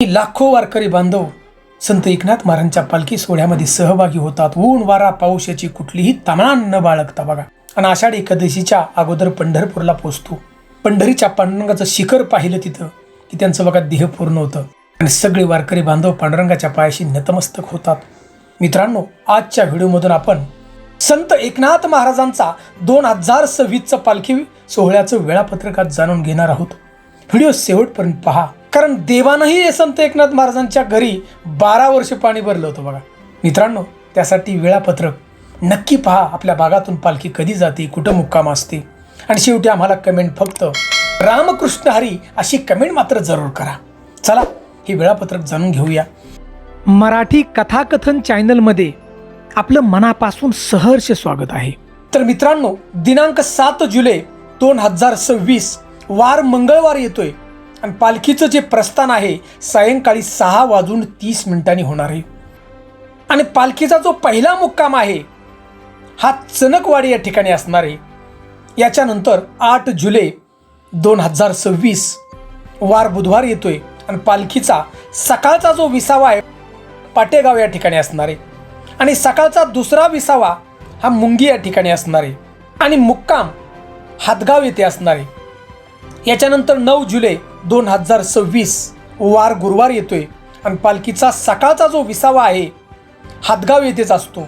लाखो वारकरी बांधव संत एकनाथ महाराजांच्या पालखी सोहळ्यामध्ये सहभागी होतात. ऊन वारा पाऊस याची कुठलीही तमा न बाळगता बघा. आणि आषाढ एकादशीच्या अगोदर पंढरपूरला पोहोचतो. पंढरीच्या पांडुरंगाचं शिखर पाहिलं तिथं की त्यांचं बघा देह पूर्ण होतं आणि सगळे वारकरी बांधव पांडुरंगाच्या पायाशी नतमस्तक होतात. मित्रांनो, आजच्या व्हिडिओमधून आपण संत एकनाथ महाराजांचा 2026चं पालखी सोहळ्याचं वेळापत्रकात जाणून घेणार आहोत. व्हिडिओ शेवटपर्यंत पहा, कारण देवानंही संत एकनाथ महाराजांच्या घरी 12 वर्ष पाणी भरलं होतं बघा. मित्रांनो, त्यासाठी वेळापत्रक नक्की पहा. आपल्या भागातून पालखी कधी जाते, कुठं मुक्काम असते, आणि शेवटी आम्हाला कमेंट फक्त रामकृष्ण हरी अशी कमेंट मात्र जरूर करा. चला हे वेळापत्रक जाणून घेऊया. मराठी कथाकथन चॅनलमध्ये आपलं मनापासून सहर्ष स्वागत आहे. तर मित्रांनो, दिनांक 7 जुलै 2026 वार मंगळवार येतोय आणि पालखीचं जे प्रस्थान आहे सायंकाळी 6:30 होणार आहे. आणि पालखीचा जो पहिला मुक्काम आहे हा चनकवाडी या ठिकाणी असणार आहे. याच्यानंतर 8 जुलै 2026 वार बुधवार येतोय आणि पालखीचा सकाळचा जो विसावा आहे पाटेगाव या ठिकाणी असणार आहे. आणि सकाळचा दुसरा विसावा हा मुंगी या ठिकाणी असणार आहे आणि मुक्काम हातगाव येथे असणार आहे. याच्यानंतर 9 जुलै 2026 वार गुरुवार येतोय आणि पालखीचा सकाळचा जो विसावा आहे हातगाव येथेच असतो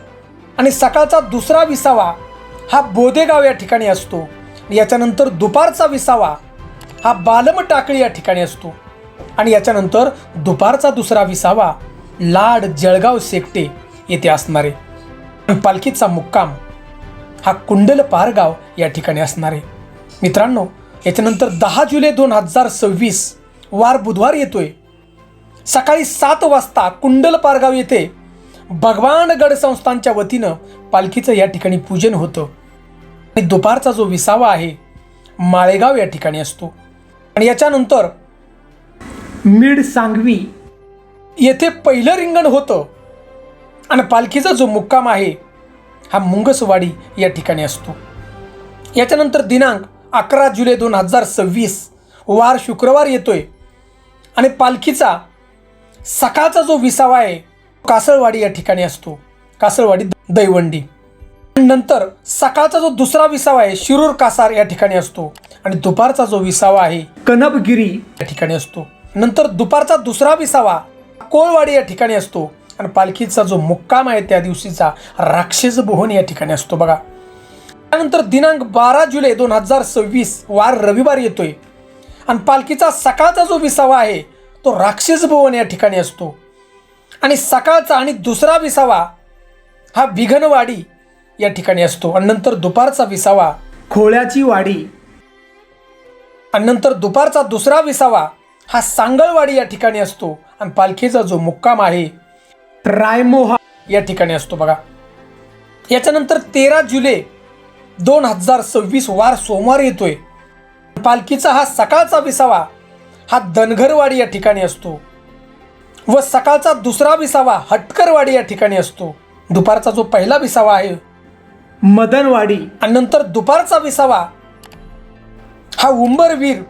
आणि सकाळचा दुसरा विसावा हा बोदेगाव या ठिकाणी असतो. याच्यानंतर दुपारचा विसावा हा बालम टाकळी या ठिकाणी असतो आणि याच्यानंतर दुपारचा दुसरा विसावा लाड जळगाव सेकटे येथे असणार आहे. पालखीचा मुक्काम हा कुंडल पारगाव या ठिकाणी असणार आहे. मित्रांनो, याच्यानंतर 10 जुलै 2026 वार बुधवार येतोय. सकाळी 7 वाजता कुंडल पारगाव येथे भगवान गड संस्थानच्या वतीनं पालखीचं या ठिकाणी पूजन होतं आणि दुपारचा जो विसावा आहे माळेगाव या ठिकाणी असतो. आणि याच्यानंतर मिड सांगवी येथे पहिलं रिंगण होतं आणि पालखीचा जो मुक्काम आहे हा मुंगसवाडी या ठिकाणी असतो. याच्यानंतर दिनांक 11 जुलै 2026 वार शुक्रवार येतोय आणि पालखीचा सकाळचा जो विसावा आहे कासळवाडी या ठिकाणी असतो, कासळवाडी दैवंडी. नंतर सकाळचा जो दुसरा विसावा आहे शिरूर कासार या ठिकाणी असतो आणि दुपारचा जो विसावा आहे कनबगिरी या ठिकाणी असतो. नंतर दुपारचा दुसरा विसावा कोळवाडी या ठिकाणी असतो आणि पालखीचा जो मुक्काम आहे त्या दिवशीचा राक्षस भुवन या ठिकाणी असतो बघा. त्यानंतर दिनांक 12 जुलै 2026 वार रविवार येतोय आणि पालखीचा सकाळचा जो विसावा आहे तो राक्षस भुवन या ठिकाणी असतो आणि सकाळचा आणि दुसरा विसावा हा बिघनवाडी या ठिकाणी असतो आणि नंतर दुपारचा विसावा खोळ्याची वाडी आणि नंतर दुपारचा दुसरा विसावा हा सांगळवाडी या ठिकाणी असतो आणि पालखीचा जो मुक्काम आहे रायमोहा या ठिकाणी असतो बघा. याच्यानंतर 13 जुलै 2026 वार सोमवार येतोय. पालखीचा हा सकाळचा विसावा हा धनगरवाडी या ठिकाणी असतो व सकाळचा दुसरा विसावा हटकरवाडी या ठिकाणी असतो. दुपारचा जो पहिला विसावा आहे मदनवाडी आणि नंतर दुपारचा विसावा हा उंबरवीर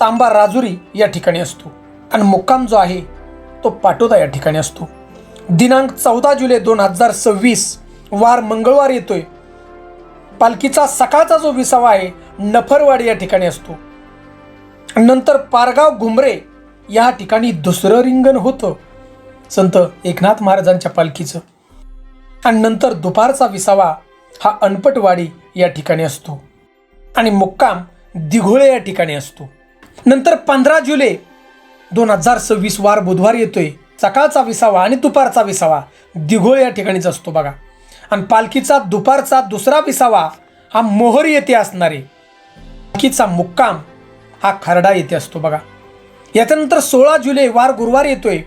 तांबा राजुरी या ठिकाणी असतो आणि मुक्काम जो आहे तो पाटोदा या ठिकाणी असतो. दिनांक 14 जुलै 2026 वार मंगळवार येतोय. पालखीचा सकाळचा जो विसावा आहे नफरवाडी या ठिकाणी असतो. नंतर पारगाव घुमरे या ठिकाणी दुसरं रिंगण होतं संत एकनाथ महाराजांच्या पालखीचं आणि नंतर दुपारचा विसावा हा अनपटवाडी या ठिकाणी असतो आणि मुक्काम दिघोळे या ठिकाणी असतो. नंतर 15 जुलै 2026 वार बुधवार येतोय. सकाळचा विसावा आणि दुपारचा विसावा दिघोळे या ठिकाणीच असतो बघा. आणि पालखीचा दुपारचा दुसरा विसावा हा मोहर येथे असणार आहे. पालखीचा मुक्काम हा खर्डा येथे असतो बघा. याच्यानंतर 16 जुलै वार गुरुवार येतोय.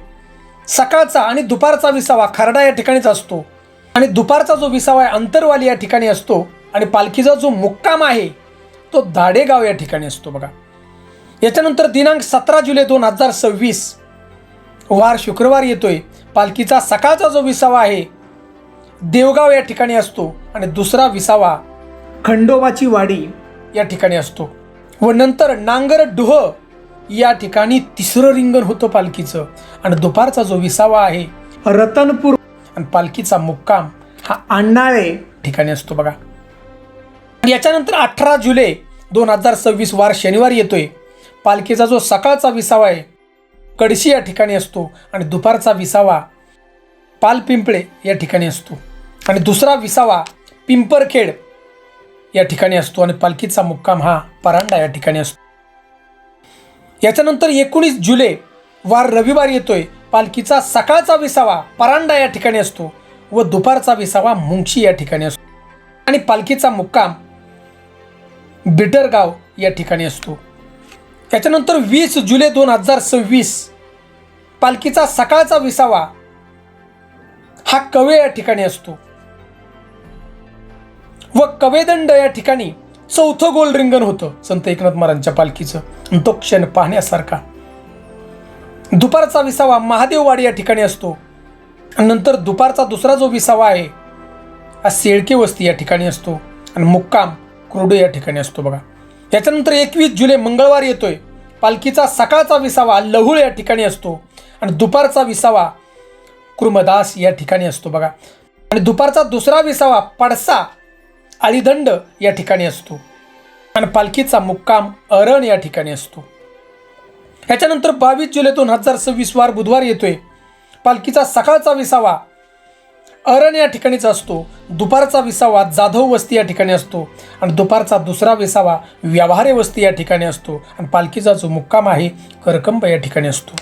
सकाळचा आणि दुपारचा विसावा खर्डा या ठिकाणीच असतो आणि दुपारचा जो विसावा आहे अंतरवाली या ठिकाणी असतो आणि पालखीचा जो मुक्काम आहे तो दाडेगाव या ठिकाणी असतो बघा. याच्यानंतर दिनांक 17 जुलै 2026 वार शुक्रवार येतोय. पालखीचा सकाळचा जो विसावा आहे देवगाव या ठिकाणी असतो आणि दुसरा विसावा खंडोबाची वाडी या ठिकाणी असतो व नंतर नांगर डुह या ठिकाणी तिसरं रिंगण होतं पालखीचं. आणि दुपारचा जो 20वा आहे रतनपूर. आणि पालखीचा मुक्काम हा अण्णाळे ठिकाणी असतो बघा. याच्यानंतर 18 जुलै 2026 वार शनिवार येतोय. पालखीचा जो सकाळचा 20वा आहे कडशी या ठिकाणी असतो. आणि दुपारचा 20वा पालपिंपळे या ठिकाणी असतो. आणि दुसरा 20वा पिंपरखेड या ठिकाणी असतो. आणि पालखीचा मुक्काम हा परांडा या ठिकाणी असतो. याच्यानंतर 19 जुलै वार रविवार येतोय. पालखीचा सकाळचा 20वा परांडा या ठिकाणी असतो व दुपारचा 20वा मुंगशी या ठिकाणी असतो. आणि पालखीचा मुक्काम बिटरगाव या ठिकाणी असतो. त्याच्यानंतर 20 जुलै 2026 पालखीचा सकाळचा 20वा हा कवे या ठिकाणी असतो व कवेदंड या ठिकाणी चौथं गोल रिंगण होतं संत एकनाथ महाराजांच्या पालखीचं. आणि तो क्षण पाहण्यासारखा. दुपारचा 20वा महादेववाडी या ठिकाणी असतो. आणि नंतर दुपारचा दुसरा जो 20वा आहे हा शेळके वस्ती या ठिकाणी असतो. आणि मुक्काम कुर्डू या ठिकाणी असतो बघा. याच्यानंतर 21 जुलै मंगळवार येतोय. पालखीचा सकाळचा 20वा लहुळ या ठिकाणी असतो. आणि दुपारचा 20वा कुर्मदास या ठिकाणी असतो बघा. आणि दुपारचा दुसरा 20वा पडसा आळीदंड या ठिकाणी असतो. आणि पालखीचा मुक्काम अरण या ठिकाणी असतो. याच्यानंतर 22 जुलै 2026 वार बुधवार येतोय. पालखीचा सकाळचा 20वा अरण या ठिकाणीच असतो. दुपारचा 20वा जाधव वस्ती या ठिकाणी असतो. आणि दुपारचा दुसरा 20वा व्यवहारे वस्ती या ठिकाणी असतो. आणि पालखीचा जो मुक्काम आहे करकंब या ठिकाणी असतो.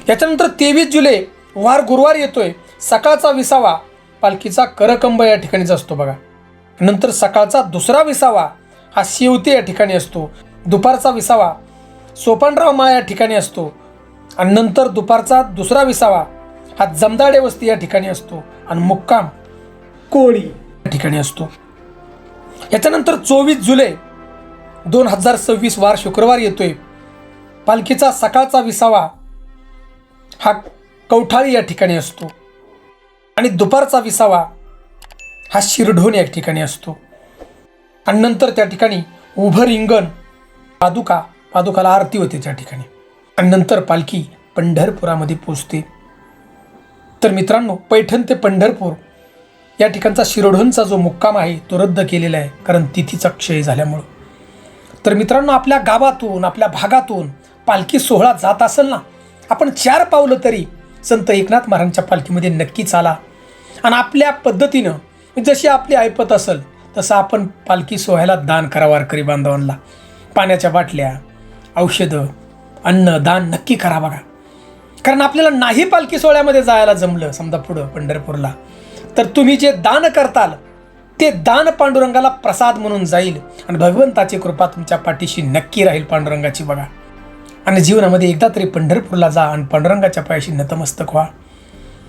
याच्यानंतर 23 जुलै वार गुरुवार येतोय. सकाळचा 20वा पालखीचा करकंब या ठिकाणीच असतो बघा. नंतर सकाळचा दुसरा 20वा हा शेवते या ठिकाणी असतो. दुपारचा 20वा सोपानराव माळ या ठिकाणी असतो. आणि नंतर दुपारचा दुसरा 20वा हा जमदाडे वस्ती या ठिकाणी असतो. आणि मुक्काम कोळी या ठिकाणी असतो. याच्यानंतर 24 जुलै 2026 वार शुक्रवार येतोय. पालखीचा सकाळचा 20वा हा कवठाळी या ठिकाणी असतो. आणि दुपारचा 20वा हा शिरढोण या ठिकाणी असतो. आणि नंतर त्या ठिकाणी उभं रिंगण पादुकाला आरती होते त्या ठिकाणी. आणि नंतर पालखी पंढरपुरामध्ये पोचते. तर मित्रांनो, पैठण ते पंढरपूर या ठिकाणचा शिरढोणचा जो मुक्काम आहे तो रद्द केलेला आहे कारण तिथीचा क्षय झाल्यामुळं. तर मित्रांनो, आपल्या गावातून आपल्या भागातून पालखी सोहळा जात असेल ना, आपण 4 पावलं तरी संत एकनाथ महाराजांच्या पालखीमध्ये नक्की चाला. आणि आपल्या पद्धतीनं जशी आपली ऐपत असेल तसं आपण पालखी सोहळ्याला दान करा. वारकरी बांधवांना पाण्याच्या बाटल्या, औषधं, अन्न दान नक्की करा बघा. कारण आपल्याला नाही पालखी सोहळ्यामध्ये जायला जमलं समजा पुढं पंढरपूरला, तर तुम्ही जे दान करताल ते दान पांडुरंगाला प्रसाद म्हणून जाईल. आणि भगवंताची कृपा तुमच्या पाठीशी नक्की राहील पांडुरंगाची बघा. आणि जीवनामध्ये एकदा तरी पंढरपूरला जा आणि पांडुरंगाच्या पायाशी नतमस्तक व्हा.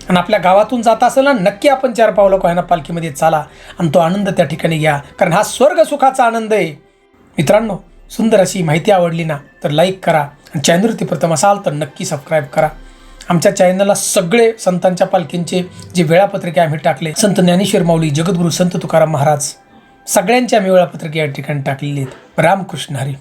आणि आपल्या गावातून जात असेल ना, नक्की आपण 4 पावलं कोयना पालखीमध्ये चाला आणि तो आनंद त्या ठिकाणी घ्या. कारण हा स्वर्ग सुखाचा आनंद आहे. मित्रांनो, सुंदर अशी माहिती आवडली ना तर लाईक करा. आणि चॅनलवरती प्रथम असाल तर नक्की सबस्क्राईब करा. आमच्या चॅनलला सगळे संतांच्या पालखींचे जे वेळापत्रके आम्ही टाकले, संत ज्ञानेश्वर माऊली, जगद्गुरू संत तुकाराम महाराज सगळ्यांचे आम्ही वेळापत्रके या ठिकाणी टाकलेली आहेत. रामकृष्ण हरी.